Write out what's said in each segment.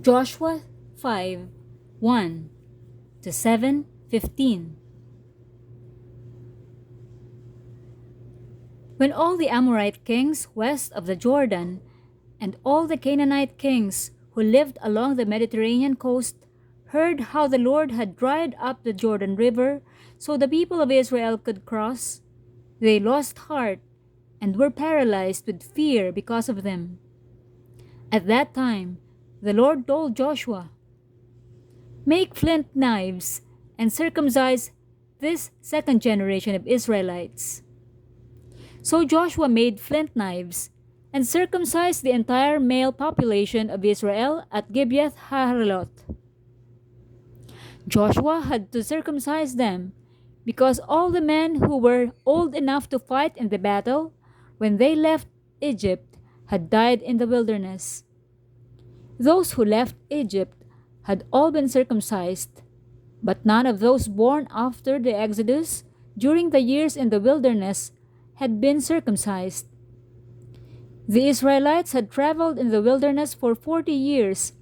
Joshua 5 1 to 7:15. When all the Amorite kings west of the Jordan and all the Canaanite kings who lived along the Mediterranean coast heard how the Lord had dried up the Jordan River so the people of Israel could cross, they lost heart and were paralyzed with fear because of them. At that time, the Lord told Joshua, "Make flint knives and circumcise this second generation of Israelites." So Joshua made flint knives and circumcised the entire male population of Israel at Gibeath Haaraloth. Joshua had to circumcise them because all the men who were old enough to fight in the battle when they left Egypt had died in the wilderness. Those who left Egypt had all been circumcised, but none of those born after the Exodus during the years in the wilderness had been circumcised. The Israelites had traveled in the wilderness for 40 years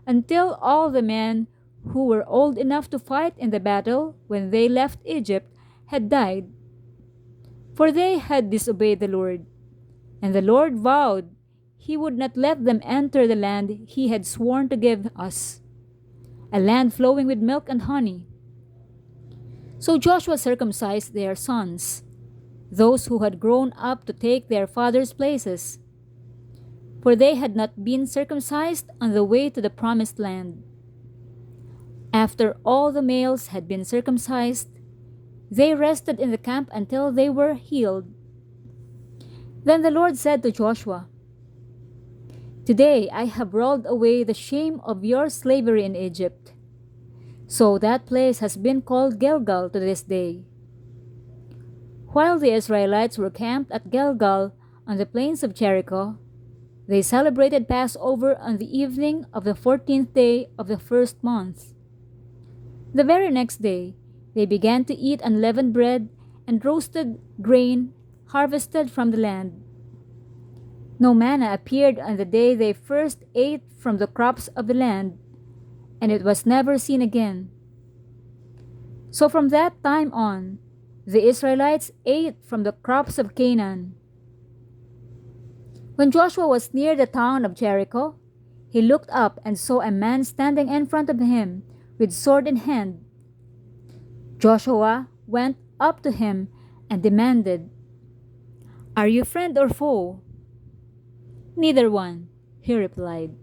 until all the men who were old enough to fight in the battle when they left Egypt had died. For they had disobeyed the Lord, and the Lord vowed he would not let them enter the land he had sworn to give us, a land flowing with milk and honey. So Joshua circumcised their sons, those who had grown up to take their fathers' places, for they had not been circumcised on the way to the promised land. After all the males had been circumcised, they rested in the camp until they were healed. Then the Lord said to Joshua, "Today I have rolled away the shame of your slavery in Egypt." So that place has been called Gilgal to this day. While the Israelites were camped at Gilgal on the plains of Jericho, they celebrated Passover on the evening of the 14th day of the first month. The very next day, they began to eat unleavened bread and roasted grain harvested from the land. No manna appeared on the day they first ate from the crops of the land, and it was never seen again. So from that time on, the Israelites ate from the crops of Canaan. When Joshua was near the town of Jericho, he looked up and saw a man standing in front of him with sword in hand. Joshua went up to him and demanded, "Are you friend or foe?" "Neither one," he replied.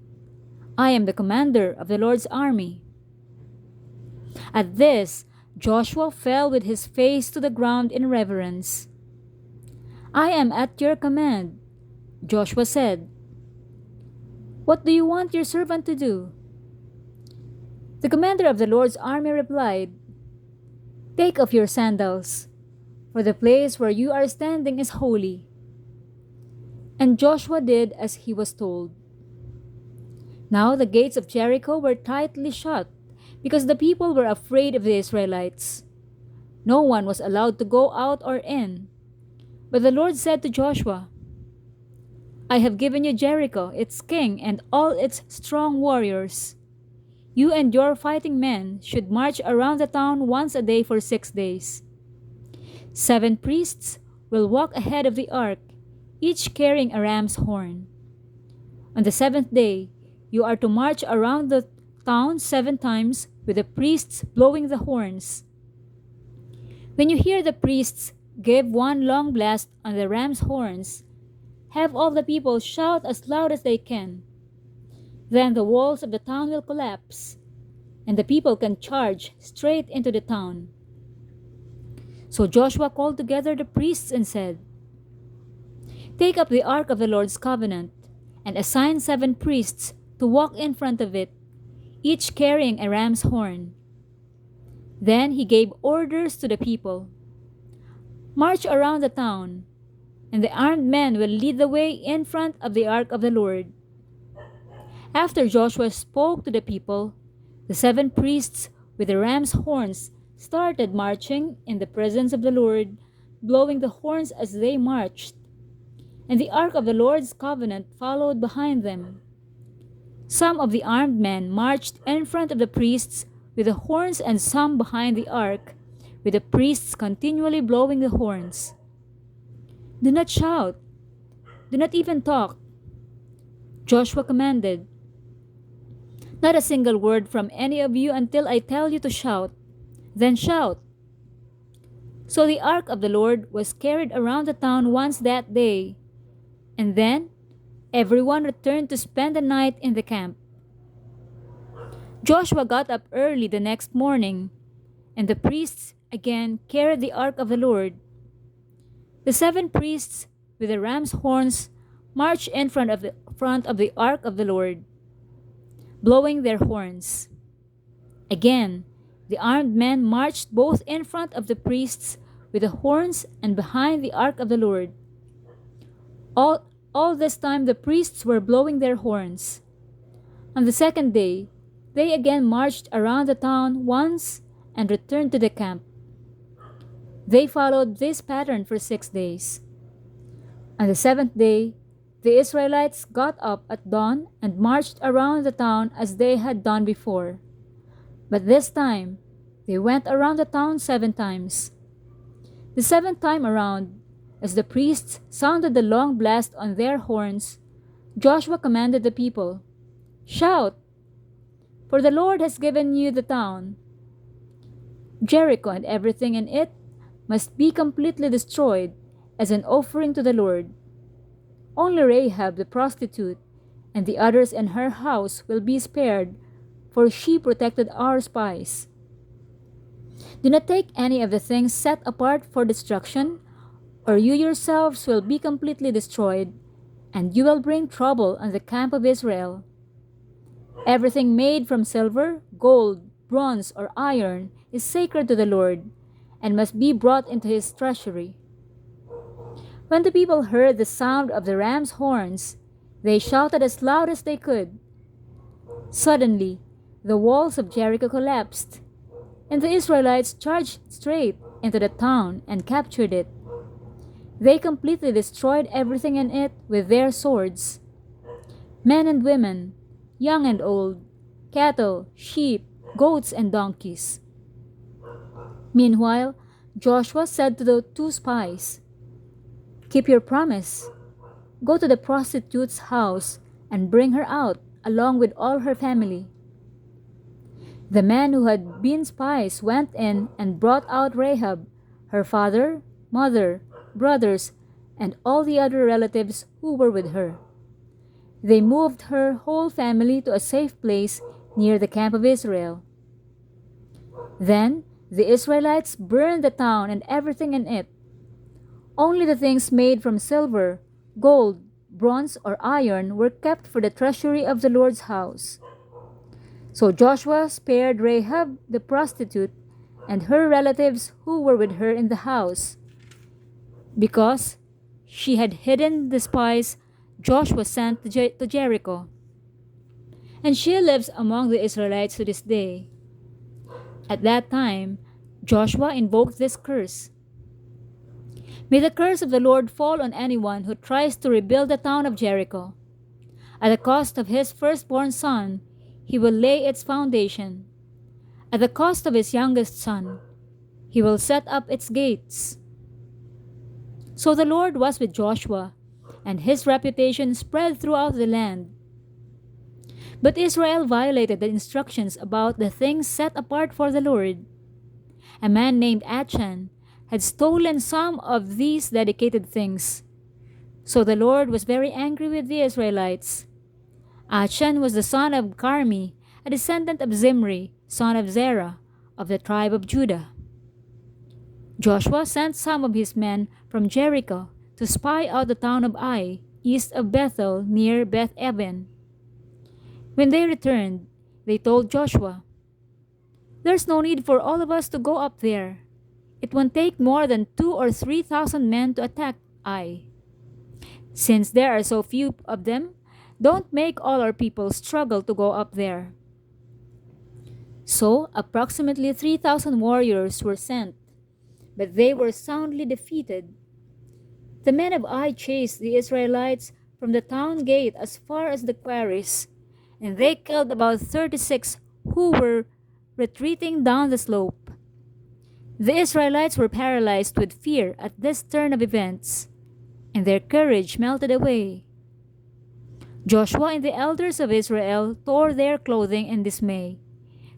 "I am the commander of the Lord's army." At this, Joshua fell with his face to the ground in reverence. "I am at your command," Joshua said. "What do you want your servant to do?" The commander of the Lord's army replied, "Take off your sandals, for the place where you are standing is holy." And Joshua did as he was told. Now the gates of Jericho were tightly shut because the people were afraid of the Israelites. No one was allowed to go out or in. But the Lord said to Joshua, "I have given you Jericho, its king, and all its strong warriors. You and your fighting men should march around the town once a day for 6 days. 7 priests will walk ahead of the ark, each carrying a ram's horn. On the 7th day, you are to march around the town 7 times with the priests blowing the horns. When you hear the priests give one long blast on the ram's horns, have all the people shout as loud as they can. Then the walls of the town will collapse, and the people can charge straight into the town." So Joshua called together the priests and said, "Take up the ark of the Lord's covenant, and assign 7 priests to walk in front of it, each carrying a ram's horn." Then he gave orders to the people, "March around the town, and the armed men will lead the way in front of the ark of the Lord." After Joshua spoke to the people, the 7 priests with the ram's horns started marching in the presence of the Lord, blowing the horns as they marched, and the ark of the Lord's covenant followed behind them. Some of the armed men marched in front of the priests with the horns and some behind the ark, with the priests continually blowing the horns. "Do not shout, do not even talk," Joshua commanded. "Not a single word from any of you until I tell you to shout. Then shout." So the ark of the Lord was carried around the town once that day, and then everyone returned to spend the night in the camp. Joshua got up early the next morning, and the priests again carried the ark of the Lord. The 7 priests with the ram's horns marched in front of the ark of the Lord, blowing their horns. Again, the armed men marched both in front of the priests with the horns and behind the ark of the Lord. All this time the priests were blowing their horns. On the second day, they again marched around the town once and returned to the camp. They followed this pattern for 6 days. On the seventh day, the Israelites got up at dawn and marched around the town as they had done before. But this time, they went around the town 7 times. The seventh time around, as the priests sounded the long blast on their horns, Joshua commanded the people, "Shout, for the Lord has given you the town. Jericho and everything in it must be completely destroyed as an offering to the Lord. Only Rahab the prostitute and the others in her house will be spared, for she protected our spies. Do not take any of the things set apart for destruction, or you yourselves will be completely destroyed, and you will bring trouble on the camp of Israel. Everything made from silver, gold, bronze, or iron is sacred to the Lord, and must be brought into his treasury." When the people heard the sound of the ram's horns, they shouted as loud as they could. Suddenly, the walls of Jericho collapsed, and the Israelites charged straight into the town and captured it. They completely destroyed everything in it with their swords. Men and women, young and old, cattle, sheep, goats, and donkeys. Meanwhile, Joshua said to the 2 spies, "Keep your promise. Go to the prostitute's house and bring her out, along with all her family." The men who had been spies went in and brought out Rahab, her father, mother, brothers, and all the other relatives who were with her. They moved her whole family to a safe place near the camp of Israel. Then the Israelites burned the town and everything in it. Only the things made from silver, gold, bronze, or iron were kept for the treasury of the Lord's house. So Joshua spared Rahab the prostitute and her relatives who were with her in the house. Because she had hidden the spies Joshua sent to Jericho. And she lives among the Israelites to this day. At that time, Joshua invoked this curse: "May the curse of the Lord fall on anyone who tries to rebuild the town of Jericho. At the cost of his firstborn son, he will lay its foundation. At the cost of his youngest son, he will set up its gates." So the Lord was with Joshua, and his reputation spread throughout the land. But Israel violated the instructions about the things set apart for the Lord. A man named Achan had stolen some of these dedicated things. So the Lord was very angry with the Israelites. Achan was the son of Carmi, a descendant of Zimri, son of Zerah, of the tribe of Judah. Joshua sent some of his men from Jericho to spy out the town of Ai, east of Bethel, near Beth-aven. When they returned, they told Joshua, "There's no need for all of us to go up there. It won't take more than 2,000 or 3,000 men to attack Ai. Since there are so few of them, don't make all our people struggle to go up there." So approximately 3,000 warriors were sent, but they were soundly defeated. The men of Ai chased the Israelites from the town gate as far as the quarries, and they killed about 36 who were retreating down the slope. The Israelites were paralyzed with fear at this turn of events, and their courage melted away. Joshua and the elders of Israel tore their clothing in dismay,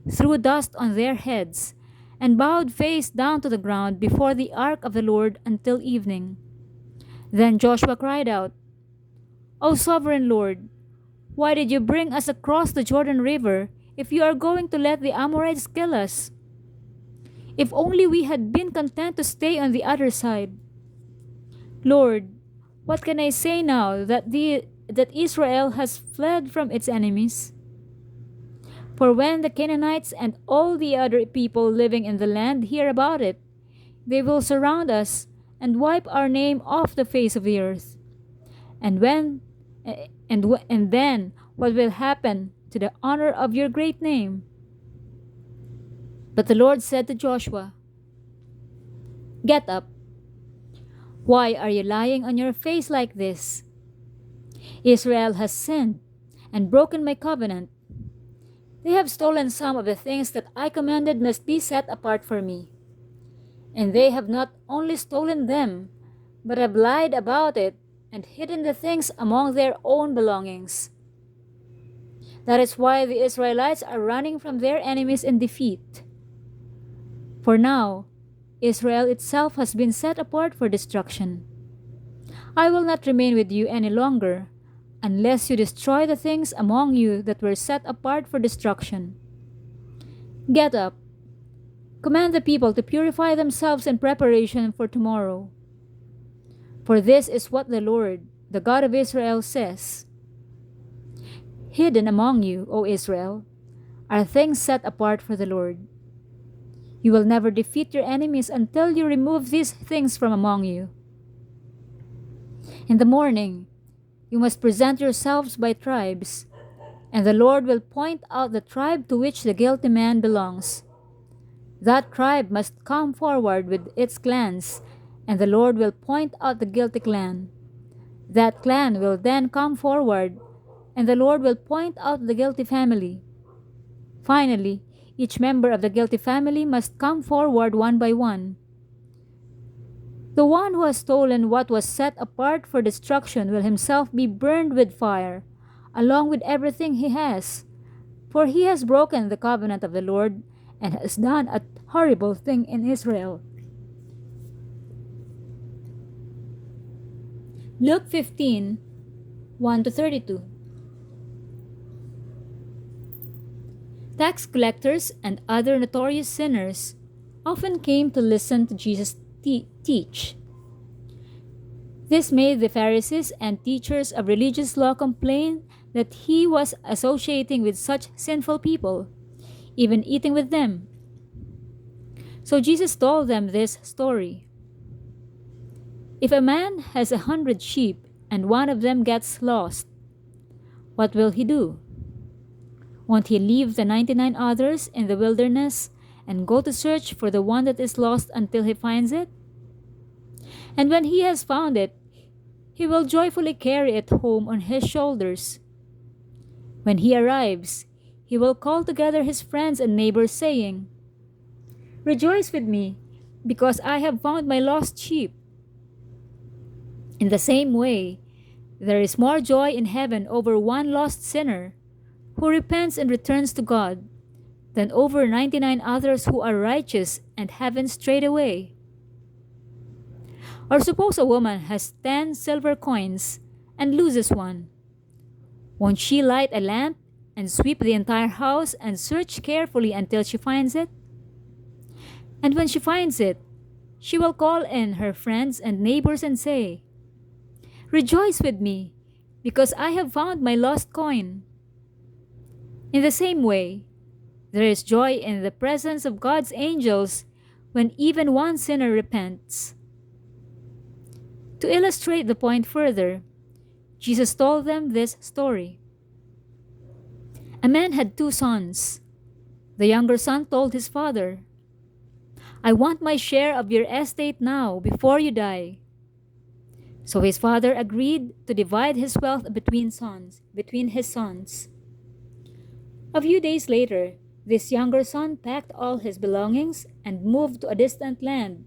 threw dust on their heads, and bowed face down to the ground before the ark of the Lord until evening. Then Joshua cried out, "O sovereign Lord, why did you bring us across the Jordan River if you are going to let the Amorites kill us? If only we had been content to stay on the other side. Lord, what can I say now that Israel has fled from its enemies? For when the Canaanites and all the other people living in the land hear about it, they will surround us and wipe our name off the face of the earth. And then what will happen to the honor of your great name?" But the Lord said to Joshua, "Get up. Why are you lying on your face like this? Israel has sinned and broken my covenant. They have stolen some of the things that I commanded must be set apart for me. And they have not only stolen them, but have lied about it and hidden the things among their own belongings. That is why the Israelites are running from their enemies in defeat. For now, Israel itself has been set apart for destruction. I will not remain with you any longer, unless you destroy the things among you that were set apart for destruction. Get up. Command the people to purify themselves in preparation for tomorrow. For this is what the Lord, the God of Israel, says. Hidden among you, O Israel, are things set apart for the Lord. You will never defeat your enemies until you remove these things from among you. In the morning, you must present yourselves by tribes, and the Lord will point out the tribe to which the guilty man belongs. That tribe must come forward with its clans, and the Lord will point out the guilty clan. That clan will then come forward, and the Lord will point out the guilty family. Finally, each member of the guilty family must come forward one by one. The one who has stolen what was set apart for destruction will himself be burned with fire, along with everything he has, for he has broken the covenant of the Lord and has done a horrible thing in Israel. Luke 15, 1-32. Tax collectors and other notorious sinners often came to listen to Jesus teach. This made the Pharisees and teachers of religious law complain that he was associating with such sinful people, even eating with them. So Jesus told them this story. If a man has 100 sheep and one of them gets lost, what will he do? Won't he leave the 99 others in the wilderness and go to search for the one that is lost until he finds it? And when he has found it, he will joyfully carry it home on his shoulders. When he arrives, he will call together his friends and neighbors, saying, "Rejoice with me, because I have found my lost sheep." In the same way, there is more joy in heaven over one lost sinner who repents and returns to God than over 99 others who are righteous and haven't strayed away. Or suppose a woman has 10 silver coins and loses one. Won't she light a lamp and sweep the entire house and search carefully until she finds it? And when she finds it, she will call in her friends and neighbors and say, "Rejoice with me, because I have found my lost coin." In the same way, there is joy in the presence of God's angels when even one sinner repents. To illustrate the point further, Jesus told them this story. A man had 2 sons. The younger son told his father, "I want my share of your estate now, before you die." So his father agreed to divide his wealth between his sons. A few days later, this younger son packed all his belongings and moved to a distant land,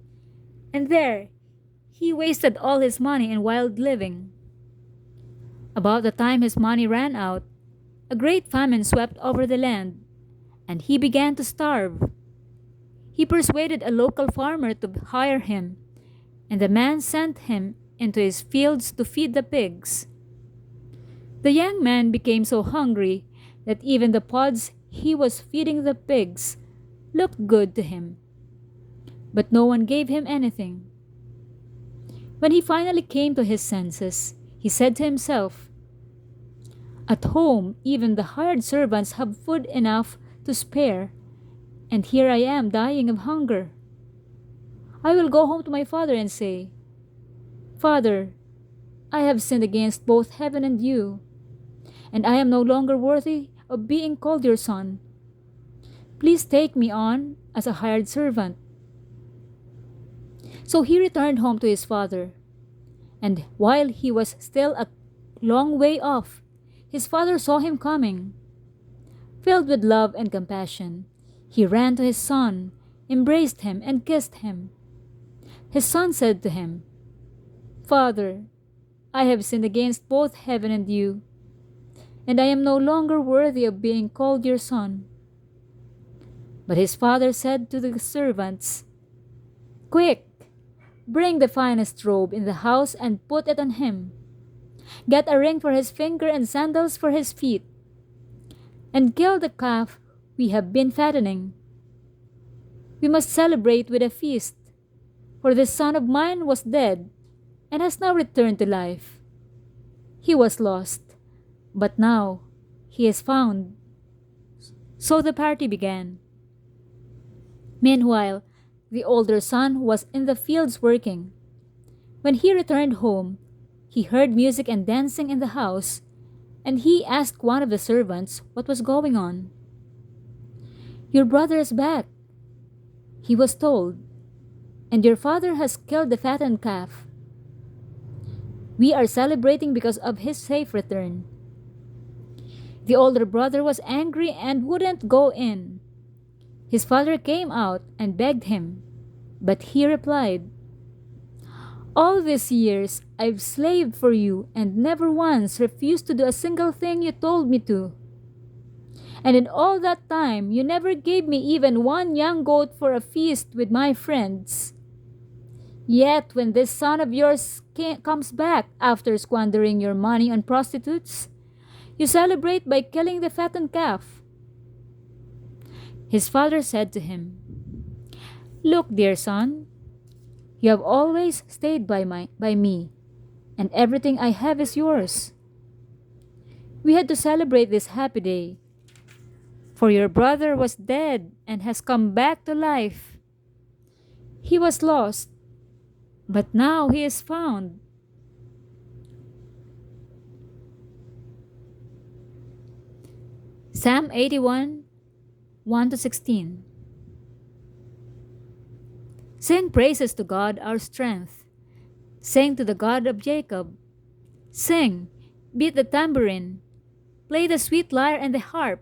and there he wasted all his money in wild living. About the time his money ran out, a great famine swept over the land, and he began to starve. He persuaded a local farmer to hire him, and the man sent him into his fields to feed the pigs. The young man became so hungry that even the pods he was feeding the pigs looked good to him, but no one gave him anything. When he finally came to his senses, he said to himself, "At home, even the hired servants have food enough to spare, and here I am dying of hunger. I will go home to my father and say, 'Father, I have sinned against both heaven and you, and I am no longer worthy of being called your son. Please take me on as a hired servant.'" So he returned home to his father, and while he was still a long way off, his father saw him coming. Filled with love and compassion, he ran to his son, embraced him, and kissed him. His son said to him, "Father, I have sinned against both heaven and you, and I am no longer worthy of being called your son." But his father said to the servants, "Quick, bring the finest robe in the house and put it on him. Get a ring for his finger and sandals for his feet, and kill the calf we have been fattening. We must celebrate with a feast, for this son of mine was dead and has now returned to life. He was lost, but now he is found." So the party began. Meanwhile, the older son was in the fields working. When he returned home, he heard music and dancing in the house, and he asked one of the servants what was going on. "Your brother is back," he was told, "and your father has killed the fattened calf. We are celebrating because of his safe return." The older brother was angry and wouldn't go in. His father came out and begged him, but he replied, "All these years I've slaved for you and never once refused to do a single thing you told me to. And in all that time you never gave me even one young goat for a feast with my friends. Yet when this son of yours comes back after squandering your money on prostitutes, you celebrate by killing the fattened calf." His father said to him, "Look, dear son, you have always stayed by me, and everything I have is yours. We had to celebrate this happy day, for your brother was dead and has come back to life. He was lost, but now he is found." Psalm 81, 1 to 16. Sing praises to God our strength. Sing to the God of Jacob. Sing, beat the tambourine. Play the sweet lyre and the harp.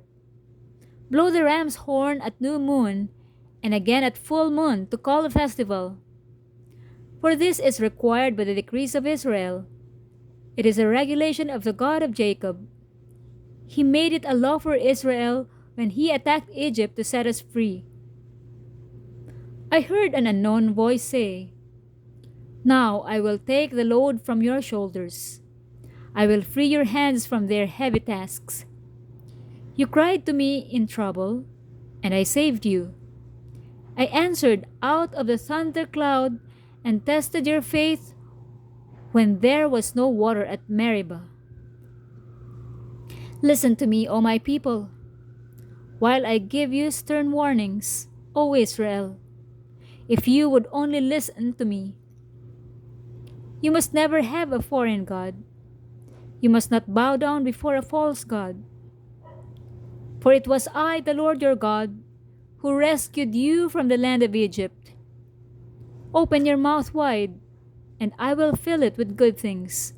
Blow the ram's horn at new moon, and again at full moon to call a festival. For this is required by the decrees of Israel. It is a regulation of the God of Jacob. He made it a law for Israel when he attacked Egypt to set us free. I heard an unknown voice say, "Now I will take the load from your shoulders. I will free your hands from their heavy tasks." You cried to me in trouble, and I saved you. I answered out of the thunder cloud and tested your faith when there was no water at Meribah. Listen to me, O my people, while I give you stern warnings, O Israel. If you would only listen to me. You must never have a foreign god. You must not bow down before a false god. For it was I, the Lord your God, who rescued you from the land of Egypt. Open your mouth wide, and I will fill it with good things.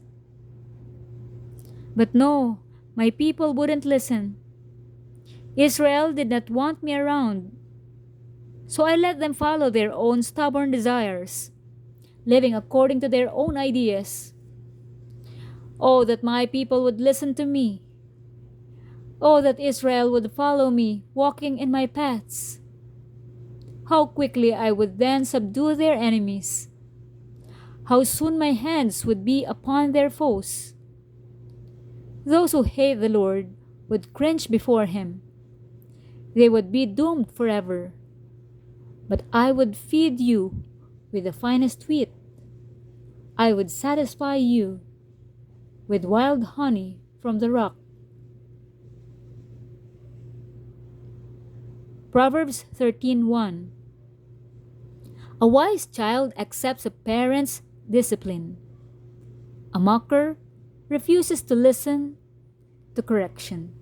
But no, my people wouldn't listen. Israel did not want me around, so I let them follow their own stubborn desires, living according to their own ideas. Oh, that my people would listen to me. Oh, that Israel would follow me, walking in my paths. How quickly I would then subdue their enemies. How soon my hands would be upon their foes. Those who hate the Lord would cringe before him. They would be doomed forever. But I would feed you with the finest wheat. I would satisfy you with wild honey from the rock. Proverbs 13:1. A wise child accepts a parent's discipline. A mocker refuses to listen to correction.